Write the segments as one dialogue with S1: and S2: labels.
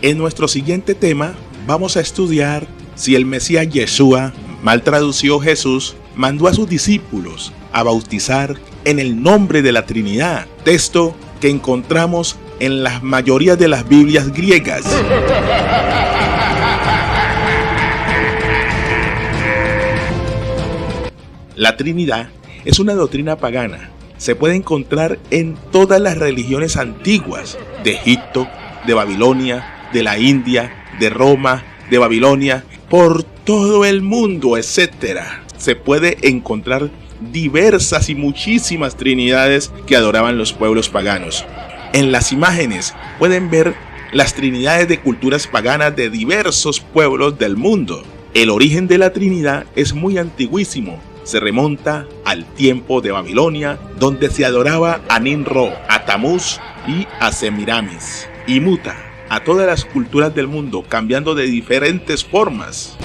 S1: En nuestro siguiente tema vamos a estudiar si el Mesías Yeshua, mal traducido Jesús, mandó a sus discípulos a bautizar en el nombre de la Trinidad, texto que encontramos en la mayoría de las Biblias griegas. La Trinidad es una doctrina pagana. Se puede encontrar en todas las religiones antiguas, de Egipto, de Babilonia, de la India, de Roma, de Babilonia, por todo el mundo, etc. Se puede encontrar diversas y muchísimas trinidades que adoraban los pueblos paganos. En las imágenes pueden ver las trinidades de culturas paganas de diversos pueblos del mundo. El origen de la Trinidad es muy antiguísimo. Se remonta al tiempo de Babilonia, donde se adoraba a Nimrod, a Tamuz y a Semiramis, y muta a todas las culturas del mundo, cambiando de diferentes formas.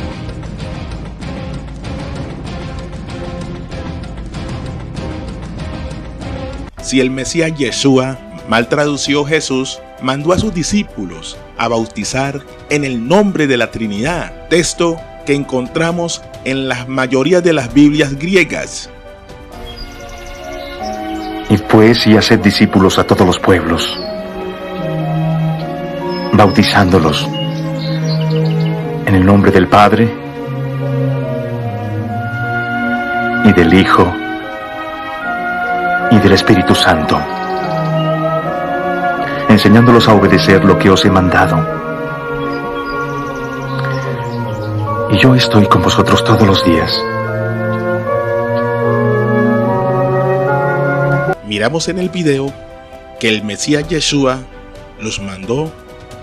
S1: Si el Mesías Yeshua, mal traducido Jesús, mandó a sus discípulos a bautizar en el nombre de la Trinidad, texto que encontramos en la mayoría de las Biblias griegas.
S2: Y pues y haced discípulos a todos los pueblos, bautizándolos en el nombre del Padre y del Hijo y del Espíritu Santo, enseñándolos a obedecer lo que os he mandado. Y yo estoy con vosotros todos los días.
S1: Miramos en el video que el Mesías Yeshua los mandó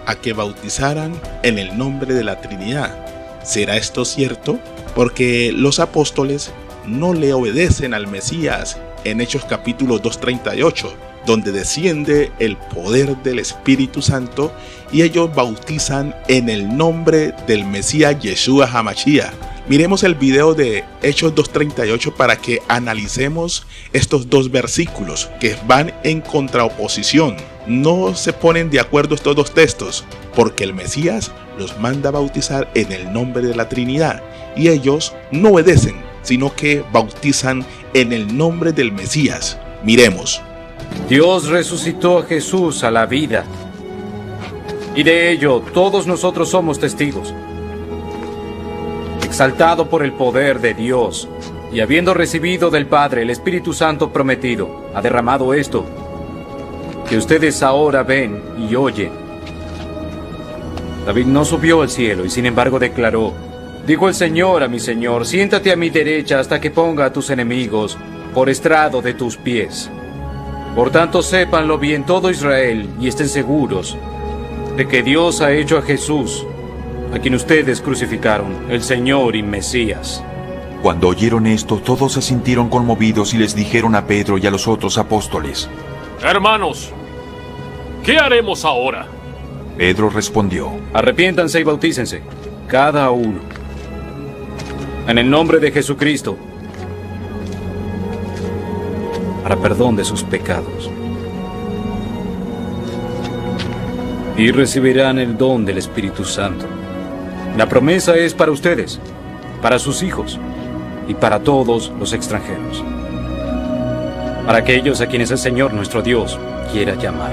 S1: a que bautizaran en el nombre de la Trinidad. ¿Será esto cierto? Porque los apóstoles no le obedecen al Mesías en Hechos capítulo 2:38, donde desciende el poder del Espíritu Santo y ellos bautizan en el nombre del Mesías Yeshua HaMashiach. Miremos el video de Hechos 2:38 para que analicemos estos dos versículos que van en contraoposición. No se ponen de acuerdo estos dos textos, porque el Mesías los manda a bautizar en el nombre de la Trinidad y ellos no obedecen, sino que bautizan en el nombre del Mesías. Miremos.
S3: Dios resucitó a Jesús a la vida, y de ello todos nosotros somos testigos. Exaltado por el poder de Dios, y habiendo recibido del Padre el Espíritu Santo prometido, ha derramado esto, que ustedes ahora ven y oyen. David no subió al cielo, y sin embargo declaró: dijo el Señor a mi Señor, siéntate a mi derecha hasta que ponga a tus enemigos por estrado de tus pies. Por tanto, sépanlo bien todo Israel y estén seguros de que Dios ha hecho a Jesús, a quien ustedes crucificaron, el Señor y Mesías.
S4: Cuando oyeron esto, todos se sintieron conmovidos y les dijeron a Pedro y a los otros apóstoles:
S5: Hermanos, ¿qué haremos ahora?
S4: Pedro respondió:
S3: Arrepiéntanse y bautícense, cada uno, en el nombre de Jesucristo, para perdón de sus pecados, y recibirán el don del Espíritu Santo. La promesa es para ustedes, para sus hijos y para todos los extranjeros, para aquellos a quienes el Señor nuestro Dios quiera llamar.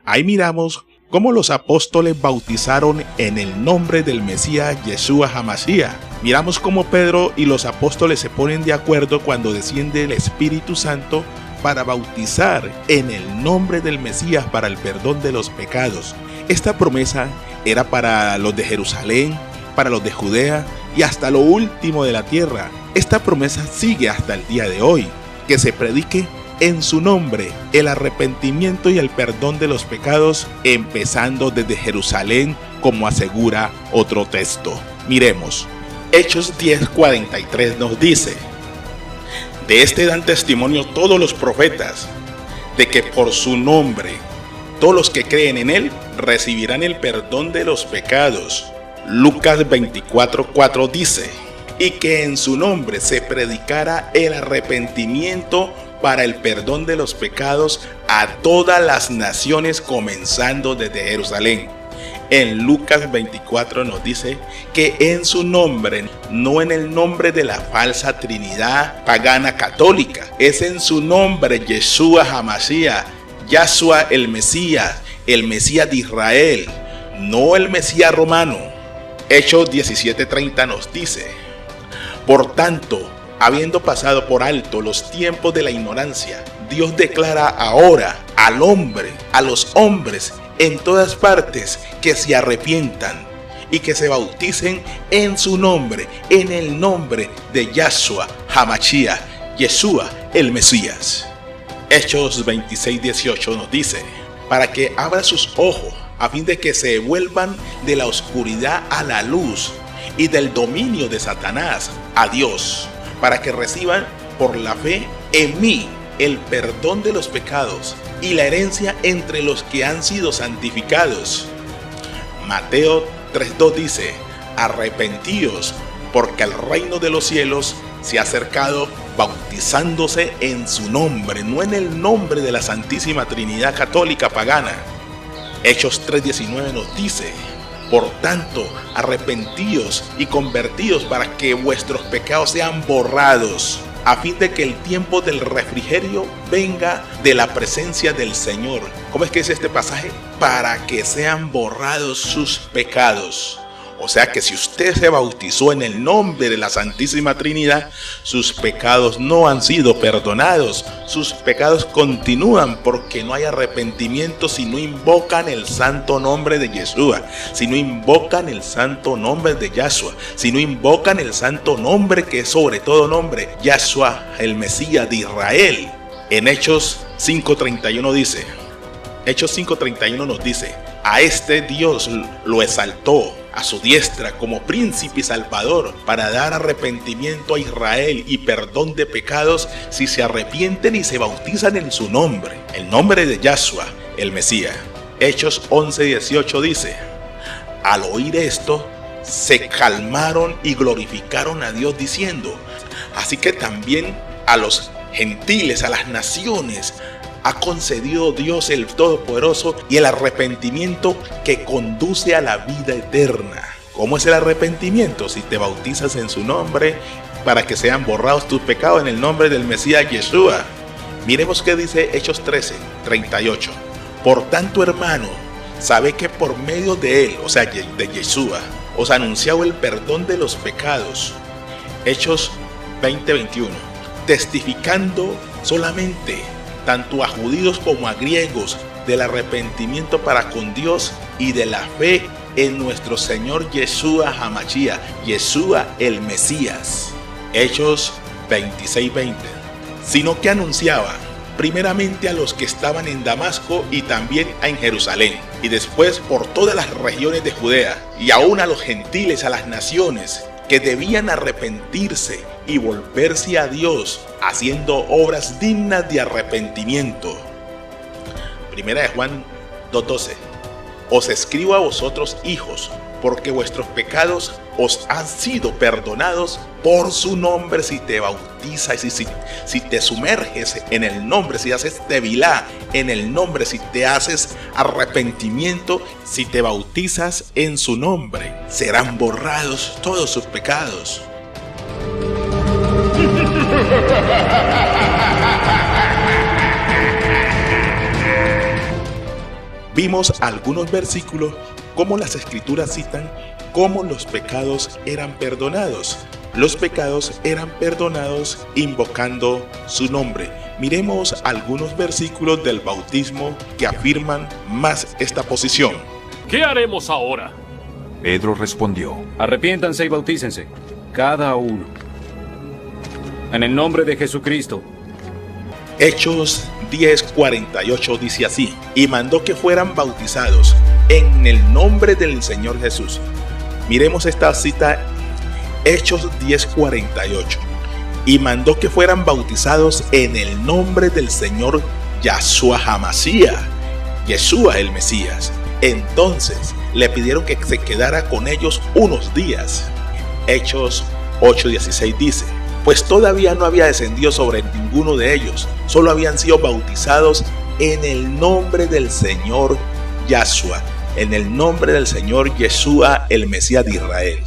S1: Ahí miramos cómo los apóstoles bautizaron en el nombre del Mesías Yeshua HaMashiach. Miramos cómo Pedro y los apóstoles se ponen de acuerdo cuando desciende el Espíritu Santo para bautizar en el nombre del Mesías para el perdón de los pecados. Esta promesa era para los de Jerusalén, para los de Judea y hasta lo último de la tierra. Esta promesa sigue hasta el día de hoy, que se predique en su nombre el arrepentimiento y el perdón de los pecados, empezando desde Jerusalén, como asegura otro texto. Miremos. Hechos 10:43 nos dice: de este dan testimonio todos los profetas, de que por su nombre todos los que creen en él recibirán el perdón de los pecados. Lucas 24:4 dice: y que en su nombre se predicara el arrepentimiento para el perdón de los pecados a todas las naciones, comenzando desde Jerusalén. En Lucas 24 nos dice que en su nombre, no en el nombre de la falsa trinidad pagana católica, es en su nombre Yeshua Hamashiach, Yahshua el Mesías de Israel, no el Mesías romano. Hechos 17:30 nos dice: por tanto, habiendo pasado por alto los tiempos de la ignorancia, Dios declara ahora a los hombres en todas partes que se arrepientan y que se bauticen en su nombre, en el nombre de Yahshua Hamashiach, Yeshua el Mesías. Hechos 26:18 nos dice: para que abra sus ojos a fin de que se vuelvan de la oscuridad a la luz y del dominio de Satanás a Dios, para que reciban por la fe en mí el perdón de los pecados y la herencia entre los que han sido santificados. Mateo 3:2 dice: arrepentíos, porque el reino de los cielos se ha acercado, bautizándose en su nombre, no en el nombre de la Santísima Trinidad Católica pagana. Hechos 3:19 nos dice: por tanto, arrepentíos y convertíos para que vuestros pecados sean borrados, a fin de que el tiempo del refrigerio venga de la presencia del Señor. ¿Cómo es que dice este pasaje? Para que sean borrados sus pecados. O sea que si usted se bautizó en el nombre de la Santísima Trinidad, sus pecados no han sido perdonados. Sus pecados continúan porque no hay arrepentimiento si no invocan el santo nombre de Yeshua, si no invocan el santo nombre de Yahshua, si no invocan el santo nombre que es sobre todo nombre, Yahshua el Mesías de Israel. En Hechos 5:31 dice, Hechos 5:31 nos dice: a este Dios lo exaltó a su diestra como príncipe y salvador, para dar arrepentimiento a Israel y perdón de pecados si se arrepienten y se bautizan en su nombre, el nombre de Yahshua el Mesías. Hechos 11:18 dice: al oír esto, se calmaron y glorificaron a Dios diciendo: así que también a los gentiles, a las naciones, ha concedido Dios el Todopoderoso y el arrepentimiento que conduce a la vida eterna. ¿Cómo es el arrepentimiento? Si te bautizas en su nombre para que sean borrados tus pecados en el nombre del Mesías Yeshua. Miremos qué dice Hechos 13:38. Por tanto, hermano, sabe que por medio de él, o sea, de Yeshua, os ha anunciado el perdón de los pecados. Hechos 20:21. Testificando solamente tanto a judíos como a griegos del arrepentimiento para con Dios y de la fe en nuestro Señor Yeshua Hamashiach, Yeshua el Mesías. Hechos 26:20. Sino que anunciaba primeramente a los que estaban en Damasco y también en Jerusalén, y después por todas las regiones de Judea, y aún a los gentiles, a las naciones, que debían arrepentirse y volverse a Dios, haciendo obras dignas de arrepentimiento. Primera de Juan 2:12. Os escribo a vosotros, hijos, porque vuestros pecados os han sido perdonados por su nombre si te bautizas, y si te sumerges en el nombre, si haces tevilá en el nombre, si te haces arrepentimiento, si te bautizas en su nombre, serán borrados todos sus pecados. Vimos algunos versículos como las escrituras citan cómo los pecados eran perdonados. Los pecados eran perdonados invocando su nombre. Miremos algunos versículos del bautismo que afirman más esta posición.
S5: ¿Qué haremos ahora?
S4: Pedro respondió:
S3: Arrepiéntanse y bautícense, cada uno, en el nombre de Jesucristo.
S1: Hechos 10:48 dice así: y mandó que fueran bautizados en el nombre del Señor Jesús. Miremos esta cita, Hechos 10:48. Y mandó que fueran bautizados en el nombre del Señor Yahshua Hamashiach, Yeshua el Mesías. Entonces le pidieron que se quedara con ellos unos días. Hechos 8:16 dice: pues todavía no había descendido sobre ninguno de ellos, solo habían sido bautizados en el nombre del Señor Yahshua, en el nombre del Señor Yeshua, el Mesías de Israel.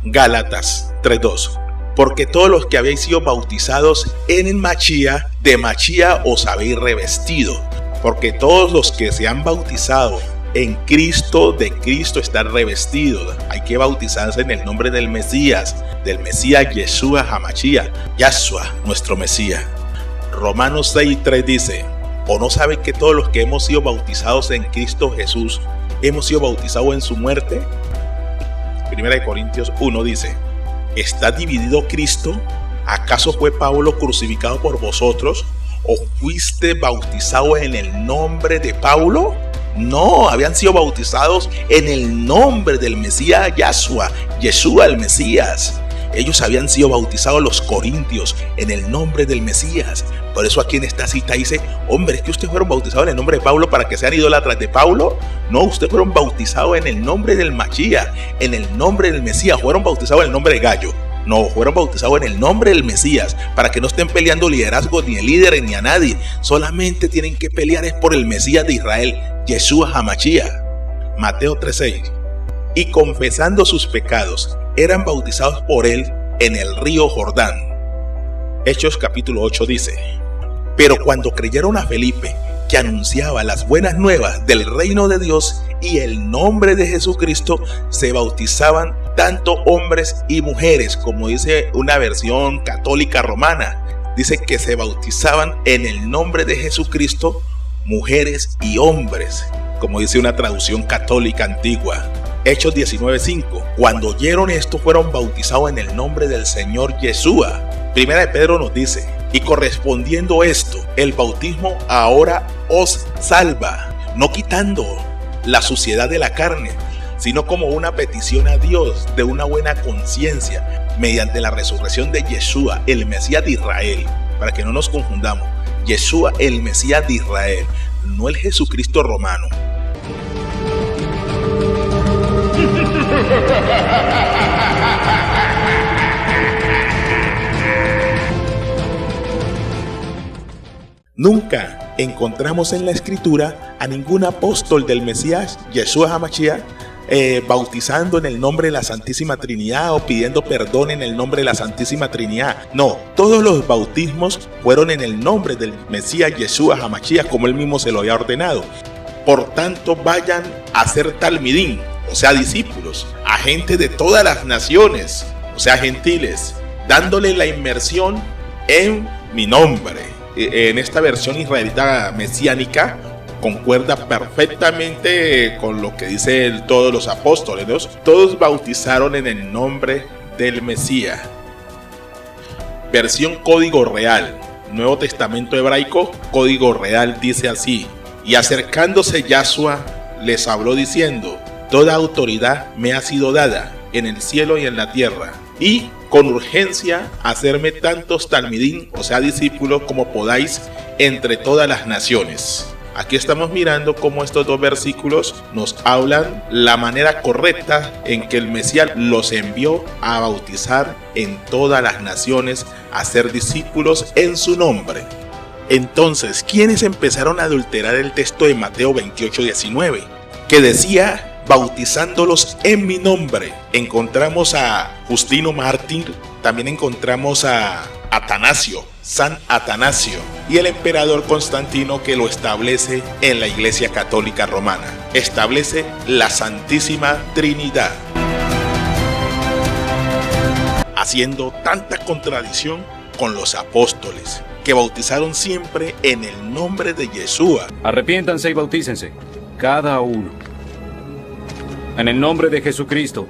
S1: Gálatas 3:2. Porque todos los que habéis sido bautizados en el Machía, de Machía os habéis revestido. Porque todos los que se han bautizado en Cristo, de Cristo están revestidos. Hay que bautizarse en el nombre del Mesías Yeshua HaMashiach, Yahshua, nuestro Mesías. Romanos 6:3 dice: ¿o no saben que todos los que hemos sido bautizados en Cristo Jesús, hemos sido bautizados en su muerte? 1 Corintios 1 dice: ¿está dividido Cristo? ¿Acaso fue Pablo crucificado por vosotros? ¿O fuiste bautizado en el nombre de Pablo? No, habían sido bautizados en el nombre del Mesías Yahshua, Yeshua el Mesías. Ellos habían sido bautizados, los corintios, en el nombre del Mesías. Por eso aquí en esta cita dice: hombre, es que ustedes fueron bautizados en el nombre de Pablo para que sean idólatras de Pablo. No, ustedes fueron bautizados en el nombre del Mashiach, en el nombre del Mesías. Fueron bautizados en el nombre de Gallo. No, fueron bautizados en el nombre del Mesías, para que no estén peleando liderazgos ni a líderes ni a nadie. Solamente tienen que pelear es por el Mesías de Israel, Yeshua HaMashiach. Mateo 3:6. Y confesando sus pecados, eran bautizados por él en el río Jordán. Hechos capítulo 8 dice: pero cuando creyeron a Felipe, que anunciaba las buenas nuevas del reino de Dios y el nombre de Jesucristo, se bautizaban tanto hombres y mujeres, como dice una versión católica romana. Dice que se bautizaban en el nombre de Jesucristo, mujeres y hombres, como dice una traducción católica antigua. Hechos 19:5. Cuando oyeron esto, fueron bautizados en el nombre del Señor Yeshua. Primera de Pedro nos dice: y correspondiendo esto, el bautismo ahora os salva, no quitando la suciedad de la carne, sino como una petición a Dios de una buena conciencia, mediante la resurrección de Yeshua, el Mesías de Israel. Para que no nos confundamos, Yeshua, el Mesías de Israel, no el Jesucristo romano. Nunca encontramos en la escritura a ningún apóstol del Mesías, Yeshua HaMashiach, bautizando en el nombre de la Santísima Trinidad o pidiendo perdón en el nombre de la Santísima Trinidad. No, todos los bautismos fueron en el nombre del Mesías Yeshua HaMashiach, como él mismo se lo había ordenado. Por tanto, vayan a ser talmidín, o sea, discípulos, a gente de todas las naciones, o sea, gentiles, dándole la inmersión en mi nombre. En esta versión israelita mesiánica concuerda perfectamente con lo que dicen todos los apóstoles, ¿no? Todos bautizaron en el nombre del Mesías. Versión Código Real, Nuevo Testamento hebraico, Código Real, dice así: y acercándose Yahshua les habló diciendo: toda autoridad me ha sido dada en el cielo y en la tierra, y con urgencia hacerme tantos talmidín, o sea, discípulos, como podáis entre todas las naciones. Aquí estamos mirando cómo estos dos versículos nos hablan la manera correcta en que el Mesías los envió a bautizar en todas las naciones, a ser discípulos en su nombre. Entonces, ¿quiénes empezaron a adulterar el texto de Mateo 28:19? Que decía: bautizándolos en mi nombre. Encontramos a Justino Mártir, también encontramos a Atanasio, San Atanasio, y el emperador Constantino, que lo establece en la Iglesia Católica Romana. Establece la Santísima Trinidad, haciendo tanta contradicción con los apóstoles, que bautizaron siempre en el nombre de Yeshua.
S3: Arrepiéntanse y bautícense, cada uno, en el nombre de Jesucristo.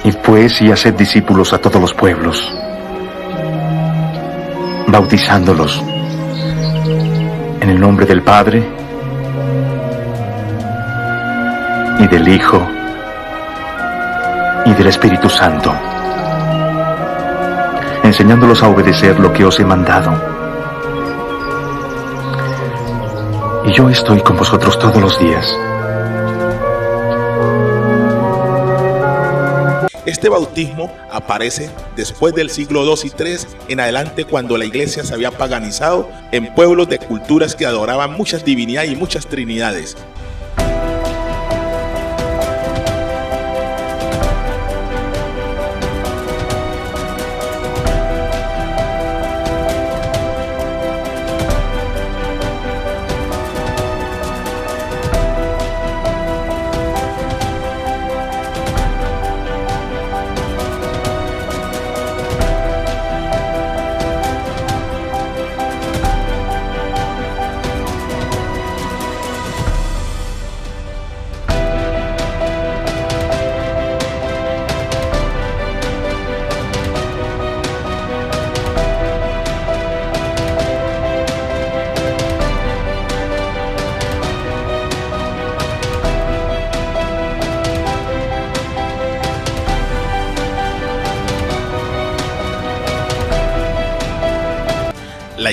S2: Y pues, y haced discípulos a todos los pueblos, bautizándolos en el nombre del Padre, y del Hijo, y del Espíritu Santo, enseñándolos a obedecer lo que os he mandado. Y yo estoy con vosotros todos los días.
S1: Este bautismo aparece después del siglo II y III en adelante, cuando la iglesia se había paganizado en pueblos de culturas que adoraban muchas divinidades y muchas trinidades.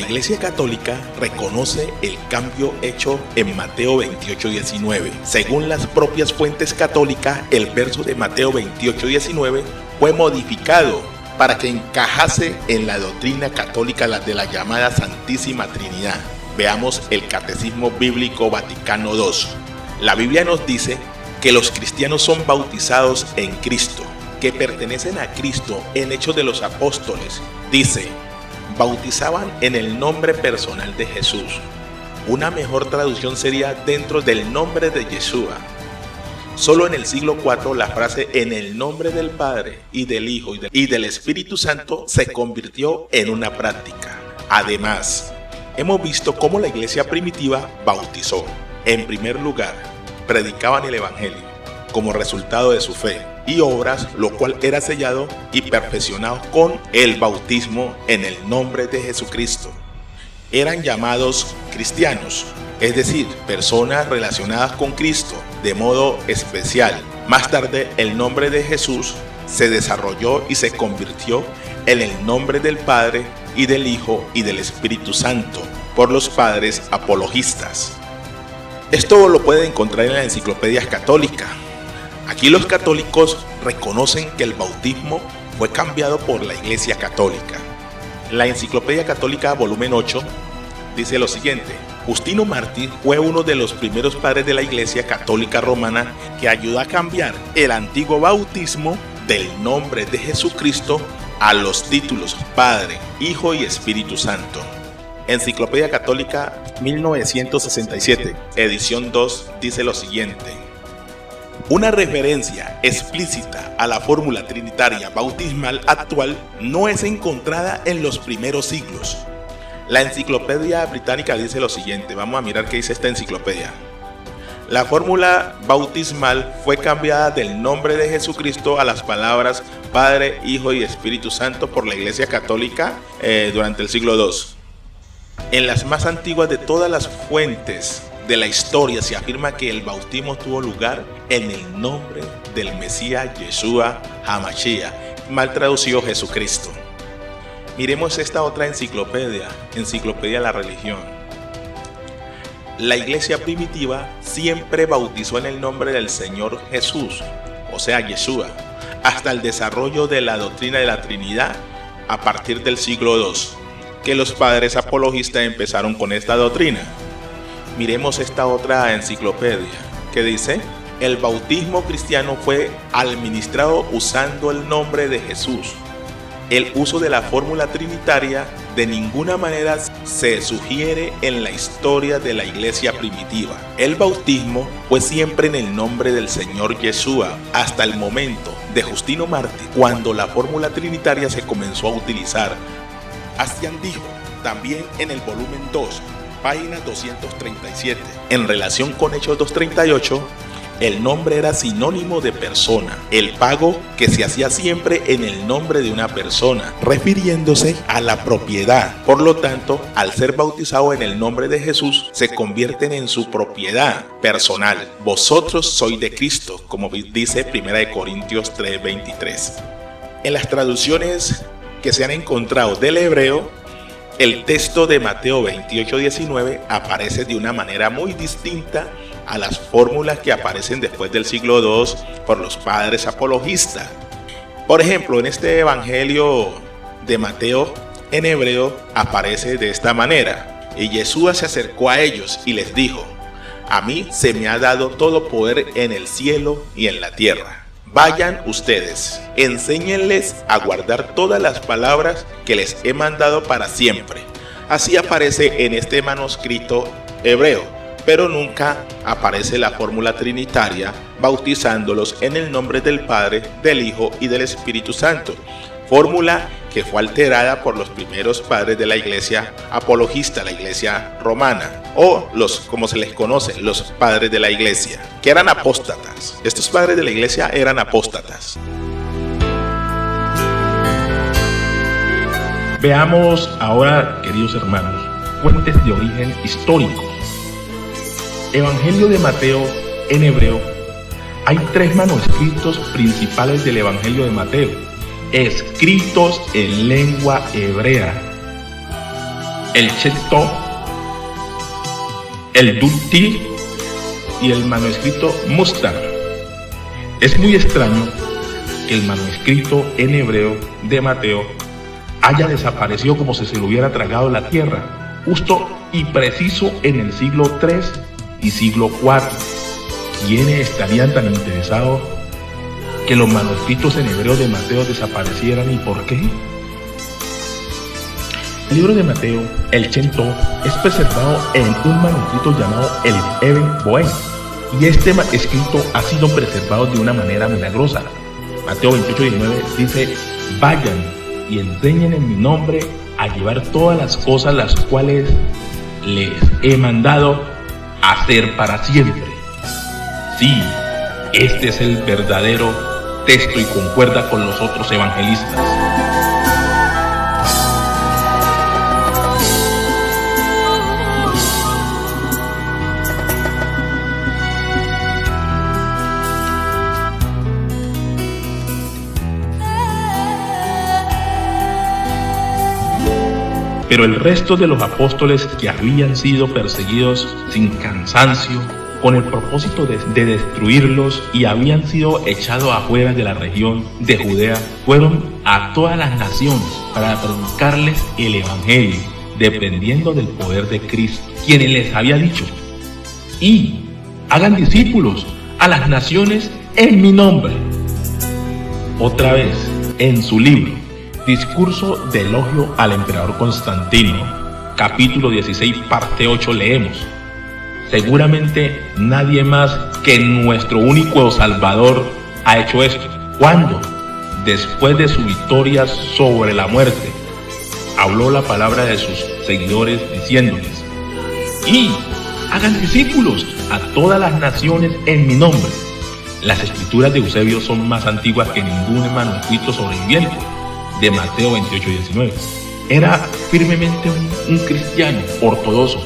S1: Iglesia Católica reconoce el cambio hecho en Mateo 28:19. Según las propias fuentes católicas, el verso de Mateo 28:19 fue modificado para que encajase en la doctrina católica de la llamada Santísima Trinidad. Veamos el Catecismo Bíblico Vaticano II. La Biblia nos dice que los cristianos son bautizados en Cristo, que pertenecen a Cristo en Hechos de los Apóstoles. Dice, bautizaban en el nombre personal de Jesús. Una mejor traducción sería dentro del nombre de Yeshua. Solo en el siglo IV la frase en el nombre del Padre y del Hijo y del Espíritu Santo se convirtió en una práctica. Además, hemos visto cómo la iglesia primitiva bautizó. En primer lugar, predicaban el Evangelio como resultado de su fe y obras, lo cual era sellado y perfeccionado con el bautismo en el nombre de Jesucristo. Eran llamados cristianos, es decir, personas relacionadas con Cristo de modo especial. Más tarde, el nombre de Jesús se desarrolló y se convirtió en el nombre del Padre y del Hijo y del Espíritu Santo por los padres apologistas. Esto lo puede encontrar en las enciclopedias católicas. Aquí los católicos reconocen que el bautismo fue cambiado por la Iglesia Católica. La Enciclopedia Católica, volumen 8, dice lo siguiente: Justino Mártir fue uno de los primeros padres de la Iglesia Católica Romana que ayudó a cambiar el antiguo bautismo del nombre de Jesucristo a los títulos Padre, Hijo y Espíritu Santo. Enciclopedia Católica 1967, edición 2, dice lo siguiente: una referencia explícita a la fórmula trinitaria bautismal actual no es encontrada en los primeros siglos. La Enciclopedia Británica dice lo siguiente, vamos a mirar qué dice esta enciclopedia. La fórmula bautismal fue cambiada del nombre de Jesucristo a las palabras Padre, Hijo y Espíritu Santo por la Iglesia Católica durante el siglo II. En las más antiguas de todas las fuentes de la historia se afirma que el bautismo tuvo lugar en el nombre del Mesías Yeshua HaMashiach, mal traducido Jesucristo. Miremos esta otra enciclopedia, Enciclopedia de la Religión. La iglesia primitiva siempre bautizó en el nombre del Señor Jesús, o sea Yeshua, hasta el desarrollo de la doctrina de la Trinidad a partir del siglo II, que los padres apologistas empezaron con esta doctrina. Miremos esta otra enciclopedia que dice: el bautismo cristiano fue administrado usando el nombre de Jesús. El uso de la fórmula trinitaria de ninguna manera se sugiere en la historia de la iglesia primitiva. El bautismo fue siempre en el nombre del Señor Yeshua hasta el momento de Justino Mártir, cuando la fórmula trinitaria se comenzó a utilizar. Astian dijo también en el volumen 2, página 237, en relación con Hechos 2:38, el nombre era sinónimo de persona, el pago que se hacía siempre en el nombre de una persona, refiriéndose a la propiedad. Por lo tanto, al ser bautizado en el nombre de Jesús, se convierten en su propiedad personal. Vosotros sois de Cristo, como dice 1 Corintios 3:23. En las traducciones que se han encontrado del hebreo, el texto de Mateo 28:19 aparece de una manera muy distinta a las fórmulas que aparecen después del siglo II por los padres apologistas. Por ejemplo, en este evangelio de Mateo en hebreo aparece de esta manera: y Yeshua se acercó a ellos y les dijo: a mí se me ha dado todo poder en el cielo y en la tierra. Vayan ustedes, enséñenles a guardar todas las palabras que les he mandado para siempre. Así aparece en este manuscrito hebreo, pero nunca aparece la fórmula trinitaria bautizándolos en el nombre del Padre, del Hijo y del Espíritu Santo. Fórmula que fue alterada por los primeros padres de la iglesia apologista, la iglesia romana, o como se les conoce, los padres de la iglesia, que eran apóstatas. Estos padres de la iglesia eran apóstatas.
S6: Veamos ahora, queridos hermanos, fuentes de origen histórico. Evangelio de Mateo en hebreo. Hay 3 manuscritos principales del Evangelio de Mateo, escritos en lengua hebrea. el Chetó, el Dultil y el manuscrito Mustar. Es muy extraño que el manuscrito en hebreo de Mateo haya desaparecido como si se lo hubiera tragado la tierra, justo y preciso en el siglo III y siglo IV. ¿Quiénes estarían tan interesados que los manuscritos en hebreo de Mateo desaparecieran y por qué? El libro de Mateo, el Chetó, es preservado en un manuscrito llamado el Eben Boem, y este escrito ha sido preservado de una manera milagrosa. Mateo 28:19 dice: vayan y enseñen en mi nombre a llevar todas las cosas las cuales les he mandado hacer para siempre. Sí, este es el verdadero texto y concuerda con los otros evangelistas. Pero el resto de los apóstoles que habían sido perseguidos sin cansancio, con el propósito de destruirlos y habían sido echados afuera de la región de Judea, fueron a todas las naciones para predicarles el evangelio, dependiendo del poder de Cristo, quien les había dicho: y hagan discípulos a las naciones en mi nombre. Otra vez, en su libro Discurso de elogio al emperador Constantino, capítulo 16, parte 8, leemos: seguramente nadie más que nuestro único Salvador ha hecho esto. Cuando, después de su victoria sobre la muerte, habló la palabra de sus seguidores diciéndoles: y hagan discípulos a todas las naciones en mi nombre. Las escrituras de Eusebio son más antiguas que ningún manuscrito sobreviviente de Mateo 28:19. Era firmemente un cristiano ortodoxo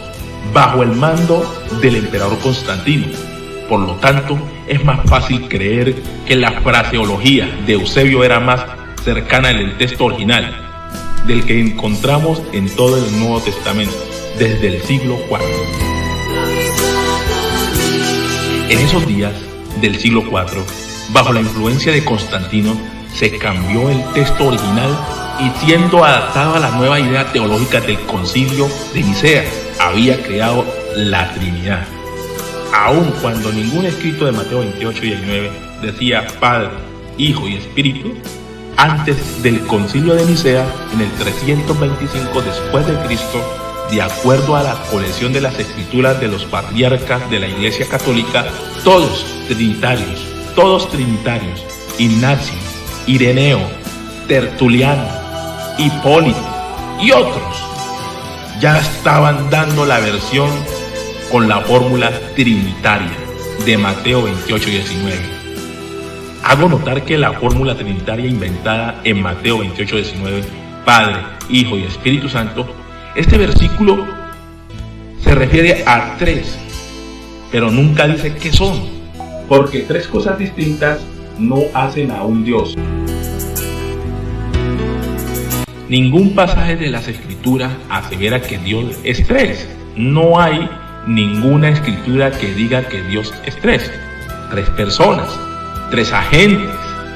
S6: bajo el mando del emperador Constantino. Por lo tanto, es más fácil creer que la fraseología de Eusebio era más cercana al texto original del que encontramos en todo el Nuevo Testamento desde el siglo IV. En esos días del siglo IV, bajo la influencia de Constantino, se cambió el texto original y, siendo adaptado a la nueva idea teológica del Concilio de Nicea, había creado la Trinidad. Aun cuando ningún escrito de Mateo 28:19 decía Padre, Hijo y Espíritu, antes del Concilio de Nicea, en el 325 después de Cristo, de acuerdo a la colección de las escrituras de los patriarcas de la Iglesia Católica, todos trinitarios, Ignacio, Ireneo, Tertuliano, Hipólito y otros, ya estaban dando la versión con la fórmula trinitaria de Mateo 28:19. Hago notar que la fórmula trinitaria inventada en Mateo 28:19, Padre, Hijo y Espíritu Santo, este versículo se refiere a tres, pero nunca dice qué son, porque tres cosas distintas no hacen a un Dios. Ningún pasaje de las escrituras asevera que Dios es tres. No hay ninguna escritura que diga que Dios es tres. Tres personas, tres agentes,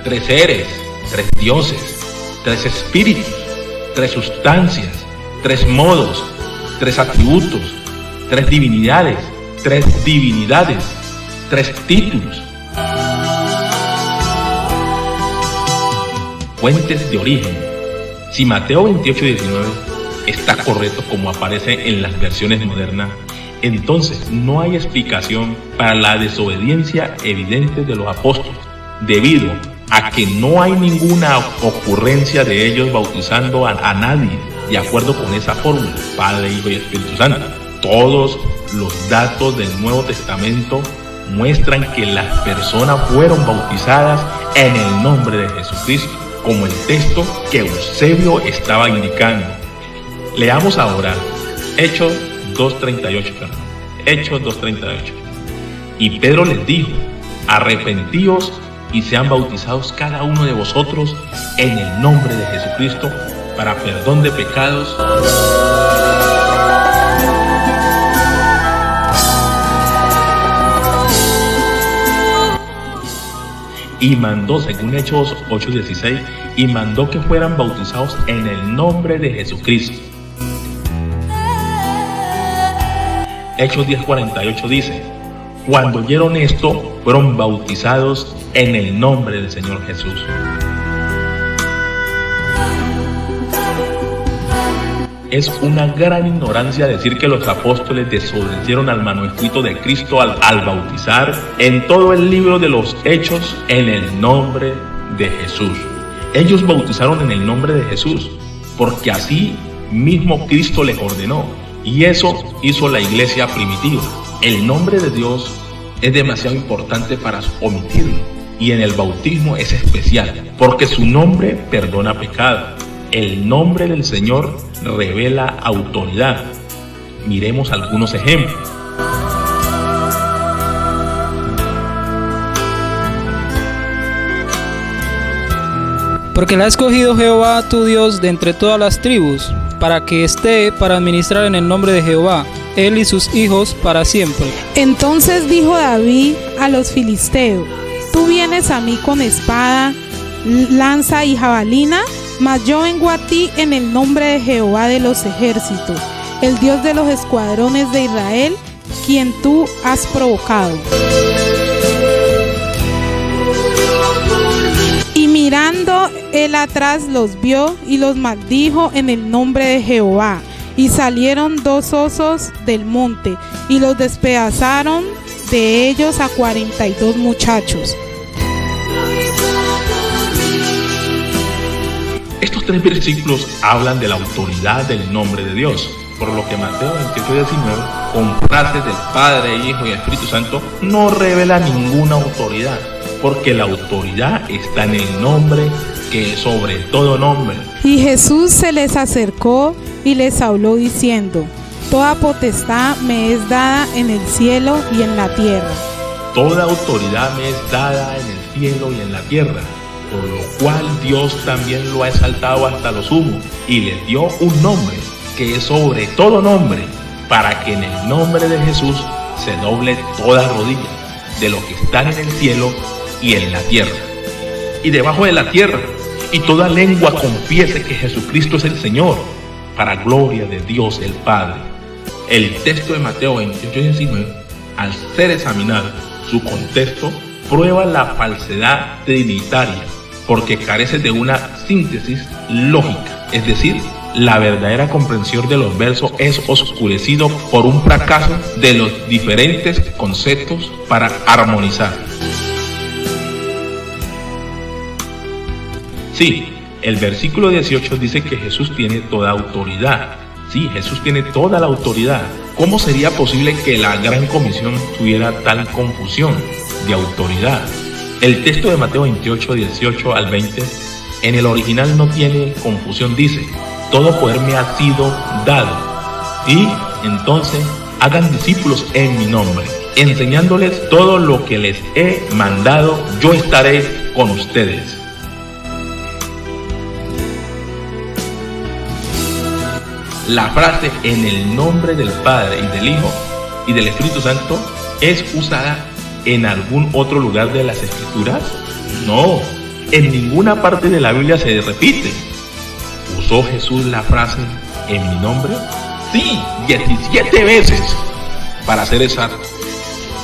S6: tres seres, tres dioses, tres espíritus, tres sustancias, tres modos, tres atributos, tres divinidades, tres títulos. Fuentes de origen. Si Mateo 28:19 está correcto como aparece en las versiones modernas, entonces no hay explicación para la desobediencia evidente de los apóstoles, debido a que no hay ninguna ocurrencia de ellos bautizando a nadie de acuerdo con esa fórmula, Padre, Hijo y Espíritu Santo. Todos los datos del Nuevo Testamento muestran que las personas fueron bautizadas en el nombre de Jesucristo, como el texto que Eusebio estaba indicando. Leamos ahora Hechos 2:38. Y Pedro les dijo: arrepentíos y sean bautizados cada uno de vosotros en el nombre de Jesucristo para perdón de pecados, y mandó, según Hechos 8:16, y mandó que fueran bautizados en el nombre de Jesucristo. Hechos 10:48 dice: cuando oyeron esto, fueron bautizados en el nombre del Señor Jesús. Es una gran ignorancia decir que los apóstoles desobedecieron al manuscrito de Cristo al bautizar en todo el libro de los Hechos en el nombre de Jesús. Ellos bautizaron en el nombre de Jesús porque así mismo Cristo les ordenó, y eso hizo la iglesia primitiva. El nombre de Dios es demasiado importante para omitirlo, y en el bautismo es especial porque su nombre perdona pecado. El nombre del Señor revela autoridad. Miremos algunos ejemplos.
S7: Porque la ha escogido Jehová tu Dios de entre todas las tribus, para que esté para administrar en el nombre de Jehová, él y sus hijos para siempre.
S8: Entonces dijo David a los filisteos: tú vienes a mí con espada, lanza y jabalina, mas yo vengo a ti en el nombre de Jehová de los ejércitos, el Dios de los escuadrones de Israel, quien tú has provocado. Y mirando él atrás los vio y los maldijo en el nombre de Jehová. Y salieron 2 osos del monte y los despedazaron de ellos a 42 muchachos.
S6: Estos 3 versículos hablan de la autoridad del nombre de Dios, por lo que Mateo 28:19, con frases del Padre, Hijo y Espíritu Santo, no revela ninguna autoridad, porque la autoridad está en el nombre que es sobre todo nombre.
S8: Y Jesús se les acercó y les habló diciendo: toda potestad me es dada en el cielo y en la tierra.
S6: Toda autoridad me es dada en el cielo y en la tierra, por lo cual Dios también lo ha exaltado hasta lo sumo y le dio un nombre que es sobre todo nombre, para que en el nombre de Jesús se doble toda rodilla de lo que están en el cielo y en la tierra y debajo de la tierra, y toda lengua confiese que Jesucristo es el Señor, para gloria de Dios el Padre. El texto de Mateo 28:19, al ser examinado su contexto, prueba la falsedad trinitaria, porque carece de una síntesis lógica, es decir, la verdadera comprensión de los versos es oscurecido por un fracaso de los diferentes conceptos para armonizar. Sí, el versículo 18 dice que Jesús tiene toda autoridad. Sí, Jesús tiene toda la autoridad. ¿Cómo sería posible que la gran comisión tuviera tal confusión de autoridad? El texto de Mateo 28:18 al 20, en el original no tiene confusión, dice: todo poder me ha sido dado, y entonces hagan discípulos en mi nombre, enseñándoles todo lo que les he mandado, yo estaré con ustedes. La frase en el nombre del Padre y del Hijo y del Espíritu Santo es usada en algún otro lugar de las Escrituras. No, en ninguna parte de la Biblia se repite. ¿Usó Jesús la frase en mi nombre? Sí, 17 veces, para ser exacto.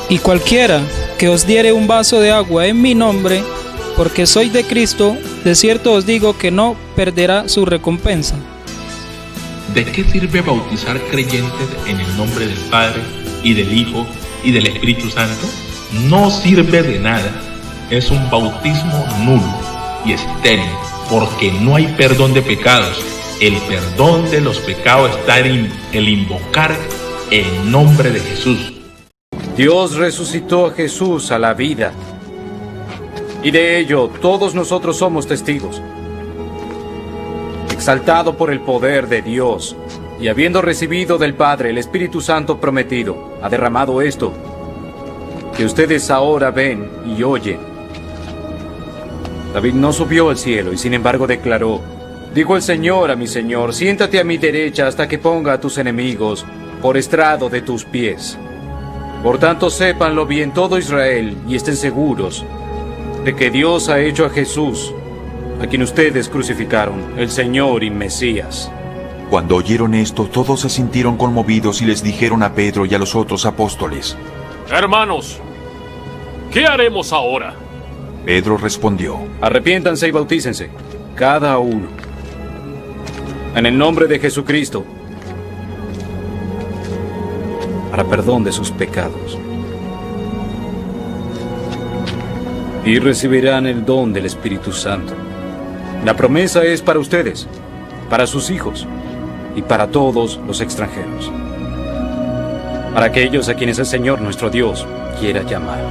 S7: Y cualquiera que os diere un vaso de agua en mi nombre, porque soy de Cristo, de cierto os digo que no perderá su recompensa.
S6: ¿De qué sirve bautizar creyentes en el nombre del Padre y del Hijo y del Espíritu Santo? No sirve de nada. Es un bautismo nulo y estéril, porque no hay perdón de pecados. El perdón de los pecados está en el invocar el nombre de Jesús.
S3: Dios resucitó a Jesús a la vida, y de ello todos nosotros somos testigos. Exaltado por el poder de Dios, y habiendo recibido del Padre el Espíritu Santo prometido, ha derramado esto, que ustedes ahora ven y oyen. David no subió al cielo y sin embargo declaró: dijo el Señor a mi Señor, siéntate a mi derecha hasta que ponga a tus enemigos por estrado de tus pies. Por tanto, sépanlo bien todo Israel y estén seguros de que Dios ha hecho a Jesús, a quien ustedes crucificaron, el Señor y Mesías.
S4: Cuando oyeron esto, todos se sintieron conmovidos y les dijeron a Pedro y a los otros apóstoles:
S5: Hermanos, ¿qué haremos ahora?
S4: Pedro respondió:
S3: Arrepiéntanse y bautícense, cada uno, en el nombre de Jesucristo, para perdón de sus pecados. Y recibirán el don del Espíritu Santo. La promesa es para ustedes, para sus hijos y para todos los extranjeros, para aquellos a quienes el Señor nuestro Dios quiera llamar.